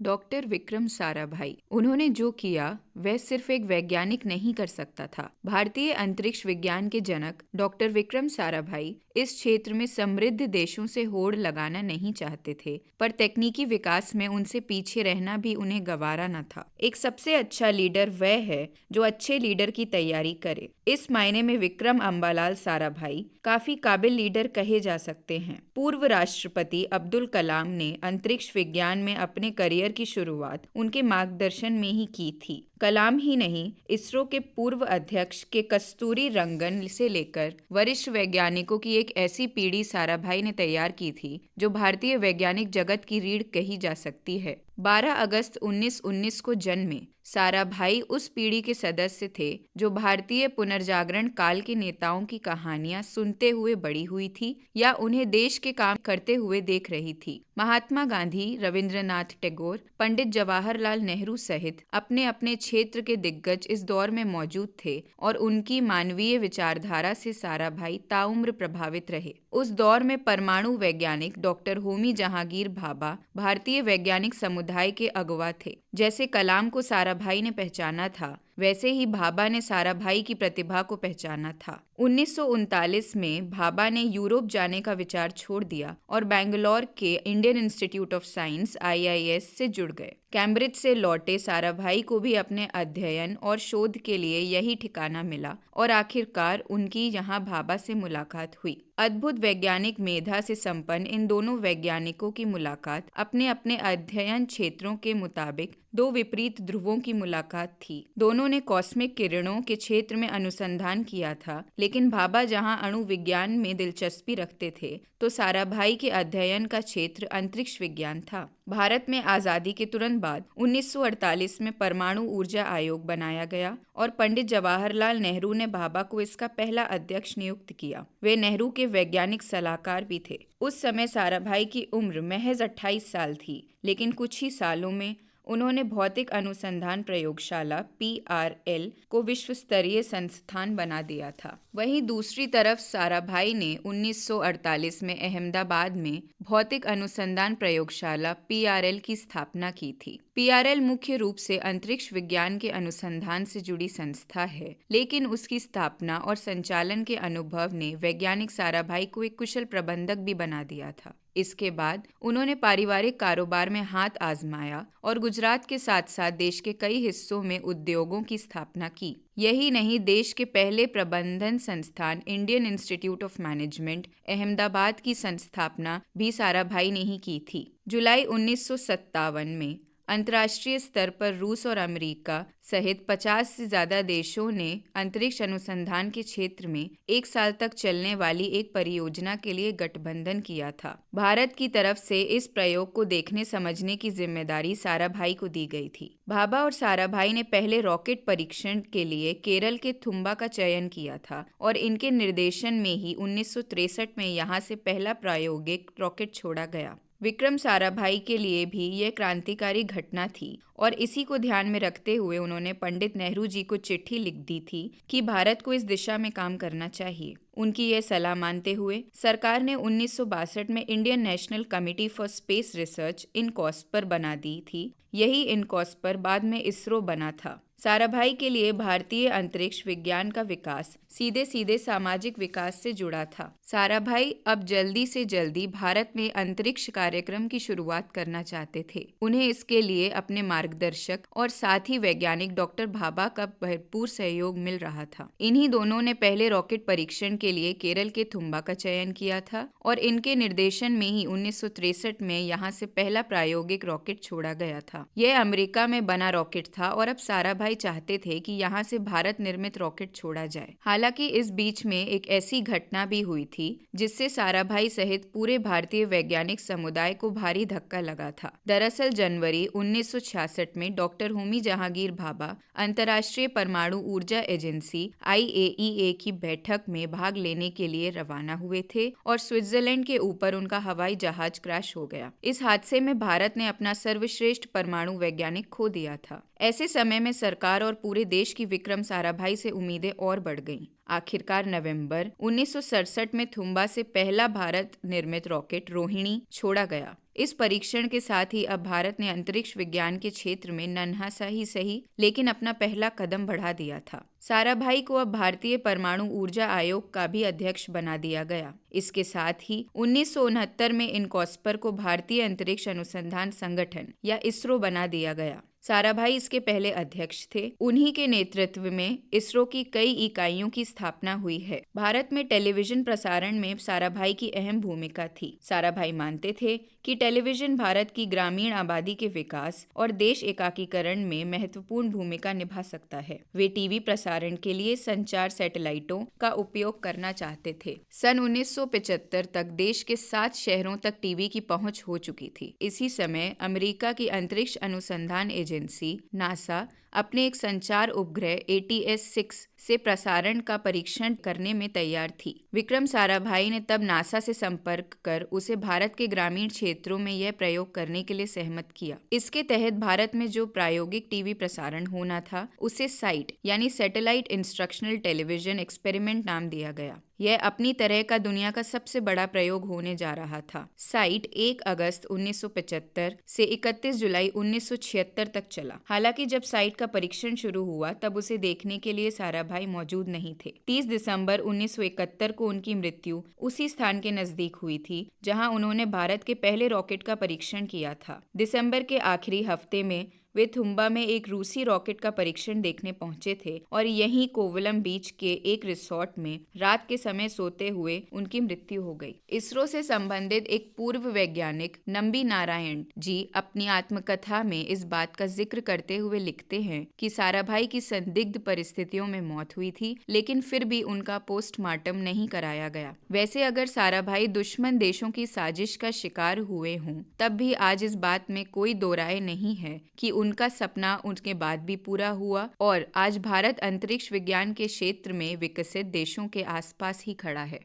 Doctor Vikram Sarabhai. उन्होंने जो किया वह सिर्फ एक वैज्ञानिक नहीं कर सकता था। भारतीय अंतरिक्ष विज्ञान के जनक डॉक्टर विक्रम साराभाई इस क्षेत्र में समृद्ध देशों से होड़ लगाना नहीं चाहते थे, पर तकनीकी विकास में उनसे पीछे रहना भी उन्हें गवारा न था। एक सबसे अच्छा लीडर वह है जो अच्छे लीडर की तैयारी करे। इस मायने में विक्रम अम्बालाल साराभाई काफी काबिल लीडर कहे जा सकते हैं। पूर्व राष्ट्रपति अब्दुल कलाम ने अंतरिक्ष विज्ञान में अपने करियर की शुरुआत उनके मार्गदर्शन में ही की थी। कलाम ही नहीं, इसरो के पूर्व अध्यक्ष के कस्तूरी रंगन से लेकर वरिष्ठ वैज्ञानिकों की एक ऐसी पीढ़ी साराभाई ने तैयार की थी जो भारतीय वैज्ञानिक जगत की रीढ़ कही जा सकती है। 12 अगस्त 1919 को जन्मे साराभाई उस पीढ़ी के सदस्य थे जो भारतीय पुनर्जागरण काल के नेताओं की कहानियां सुनते हुए बड़ी हुई थी या उन्हें देश के काम करते हुए देख रही थी। महात्मा गांधी, रविंद्रनाथ टैगोर, पंडित जवाहरलाल नेहरू सहित अपने अपने क्षेत्र के दिग्गज इस दौर में मौजूद थे और उनकी मानवीय विचारधारा से साराभाई ताउम्र प्रभावित रहे। उस दौर में परमाणु वैज्ञानिक डॉक्टर होमी जहांगीर भाभा भारतीय वैज्ञानिक समुदाय के अगुवा थे। जैसे कलाम को साराभाई ने पहचाना था, वैसे ही भाभा ने साराभाई की प्रतिभा को पहचाना था। 1939 में भाभा ने यूरोप जाने का विचार छोड़ दिया और बेंगलोर के Indian institute of science IIS से जुड़ गए। कैम्ब्रिज से लौटे साराभाई को भी अपने अध्ययन और शोध के लिए यही ठिकाना मिला और आखिरकार उनकी यहाँ भाभा से मुलाकात हुई। अद्भुत वैज्ञानिक मेधा से संपन्न इन दोनों वैज्ञानिकों की मुलाकात अपने अपने अध्ययन क्षेत्रों के मुताबिक दो विपरीत ध्रुवों की मुलाकात थी। दोनों ने कॉस्मिक किरणों के क्षेत्र में अनुसंधान किया था, लेकिन भाभा जहां अणु विज्ञान में दिलचस्पी रखते थे तो साराभाई के अध्ययन का क्षेत्र अंतरिक्ष विज्ञान था। भारत में आजादी के तुरंत बाद 1948 में परमाणु ऊर्जा आयोग बनाया गया और पंडित जवाहरलाल नेहरू ने भाभा को इसका पहला अध्यक्ष नियुक्त किया। वे नेहरू के वैज्ञानिक सलाहकार भी थे। उस समय साराभाई की उम्र महज 28 साल थी, लेकिन कुछ ही सालों में उन्होंने भौतिक अनुसंधान प्रयोगशाला PRL को विश्व स्तरीय संस्थान बना दिया था। वहीं दूसरी तरफ साराभाई ने 1948 में अहमदाबाद में भौतिक अनुसंधान प्रयोगशाला PRL की स्थापना की थी। PRL मुख्य रूप से अंतरिक्ष विज्ञान के अनुसंधान से जुड़ी संस्था है, लेकिन उसकी स्थापना और संचालन के अनुभव ने वैज्ञानिक साराभाई को एक कुशल प्रबंधक भी बना दिया था। इसके बाद उन्होंने पारिवारिक कारोबार में हाथ आजमाया और गुजरात के साथ साथ देश के कई हिस्सों में उद्योगों की स्थापना की। यही नहीं, देश के पहले प्रबंधन संस्थान Indian institute of management Ahmedabad की संस्थापना भी साराभाई ने ही की थी। जुलाई 1957 में अंतर्राष्ट्रीय स्तर पर रूस और अमेरिका सहित 50 से ज्यादा देशों ने अंतरिक्ष अनुसंधान के क्षेत्र में 1 साल तक चलने वाली एक परियोजना के लिए गठबंधन किया था। भारत की तरफ से इस प्रयोग को देखने समझने की जिम्मेदारी साराभाई को दी गई थी। भाभा और साराभाई ने पहले रॉकेट परीक्षण के लिए केरल के थुम्बा का चयन किया था और इनके निर्देशन में ही 1963 में यहाँ से पहला प्रायोगिक रॉकेट छोड़ा गया। विक्रम साराभाई के लिए भी यह क्रांतिकारी घटना थी और इसी को ध्यान में रखते हुए उन्होंने पंडित नेहरू जी को चिट्ठी लिख दी थी कि भारत को इस दिशा में काम करना चाहिए। उनकी यह सलाह मानते हुए सरकार ने 1962 में Indian National Committee for Space Research INCOSPAR बना दी थी। यही इनकॉस्पर बाद में इसरो बना था। साराभाई के लिए भारतीय अंतरिक्ष विज्ञान का विकास सीधे सीधे सामाजिक विकास से जुड़ा था। साराभाई अब जल्दी से जल्दी भारत में अंतरिक्ष कार्यक्रम की शुरुआत करना चाहते थे। उन्हें इसके लिए अपने मार्गदर्शक और साथी वैज्ञानिक डॉक्टर भाभा का भरपूर सहयोग मिल रहा था। इन्हीं दोनों ने पहले रॉकेट परीक्षण के लिए केरल के थुम्बा का चयन किया था और इनके निर्देशन में ही 1963 में यहाँ से पहला प्रायोगिक रॉकेट छोड़ा गया था। यह अमेरिका में बना रॉकेट था और अब साराभाई चाहते थे कि यहाँ से भारत निर्मित रॉकेट छोड़ा जाए। हालांकि इस बीच में एक ऐसी घटना भी हुई थी जिससे साराभाई सहित पूरे भारतीय वैज्ञानिक समुदाय को भारी धक्का लगा था। दरअसल जनवरी 1966 में डॉक्टर होमी जहांगीर भाभा अंतर्राष्ट्रीय परमाणु ऊर्जा एजेंसी IAEA की बैठक में भाग लेने के लिए रवाना हुए थे और स्विट्जरलैंड के ऊपर उनका हवाई जहाज क्रैश हो गया। इस हादसे में भारत ने अपना सर्वश्रेष्ठ परमाणु वैज्ञानिक खो दिया था। ऐसे समय में सरकार सरकार और पूरे देश की विक्रम साराभाई से उम्मीदें और बढ़ गईं। आखिरकार नवंबर 1967 में थुम्बा से पहला भारत निर्मित रॉकेट रोहिणी छोड़ा गया। इस परीक्षण के साथ ही अब भारत ने अंतरिक्ष विज्ञान के क्षेत्र में नन्हा सा ही सही लेकिन अपना पहला कदम बढ़ा दिया था। साराभाई को अब भारतीय परमाणु ऊर्जा आयोग का भी अध्यक्ष बना दिया गया। इसके साथ ही 1969 में इनकॉस्पर को भारतीय अंतरिक्ष अनुसंधान संगठन या इसरो बना दिया गया। साराभाई इसके पहले अध्यक्ष थे। उन्हीं के नेतृत्व में इसरो की कई इकाइयों की स्थापना हुई है। भारत में टेलीविजन प्रसारण में साराभाई की अहम भूमिका थी। साराभाई मानते थे कि टेलीविजन भारत की ग्रामीण आबादी के विकास और देश एकाकीकरण में महत्वपूर्ण भूमिका निभा सकता है। वे टीवी प्रसारण के लिए संचार सैटेलाइटों का उपयोग करना चाहते थे। सन 1975 तक देश के 7 शहरों तक टीवी की पहुंच हो चुकी थी। इसी समय अमेरिका की अंतरिक्ष अनुसंधान एजेंसी नासा अपने एक संचार उपग्रह ATS-6 से प्रसारण का परीक्षण करने में तैयार थी। विक्रम साराभाई ने तब नासा से संपर्क कर उसे भारत के ग्रामीण क्षेत्रों में यह प्रयोग करने के लिए सहमत किया। इसके तहत भारत में जो प्रायोगिक टीवी प्रसारण होना था उसे साइट यानी सैटेलाइट इंस्ट्रक्शनल टेलीविजन एक्सपेरिमेंट नाम दिया गया। यह अपनी तरह का दुनिया का सबसे बड़ा प्रयोग होने जा रहा था। साइट 1 अगस्त 1975 से 31 जुलाई 1976 तक चला। हालांकि जब साइट का परीक्षण शुरू हुआ तब उसे देखने के लिए साराभाई मौजूद नहीं थे। 30 दिसंबर 1971 को उनकी मृत्यु उसी स्थान के नजदीक हुई थी जहां उन्होंने भारत के पहले रॉकेट का परीक्षण किया था। दिसंबर के आखिरी हफ्ते में वे थुम्बा में एक रूसी रॉकेट का परीक्षण देखने पहुंचे थे और यहीं कोवलम बीच के एक रिसोर्ट में रात के समय सोते हुए उनकी मृत्यु हो गई। इसरो से संबंधित एक पूर्व वैज्ञानिक नंबी नारायण जी अपनी आत्मकथा में इस बात का जिक्र करते हुए लिखते हैं कि साराभाई की संदिग्ध परिस्थितियों में मौत हुई थी, लेकिन फिर भी उनका पोस्टमार्टम नहीं कराया गया। वैसे अगर साराभाई दुश्मन देशों की साजिश का शिकार हुए हों, तब भी आज इस बात में कोई दो राय नहीं है कि उनका सपना उनके बाद भी पूरा हुआ और आज भारत अंतरिक्ष विज्ञान के क्षेत्र में विकसित देशों के आसपास ही खड़ा है।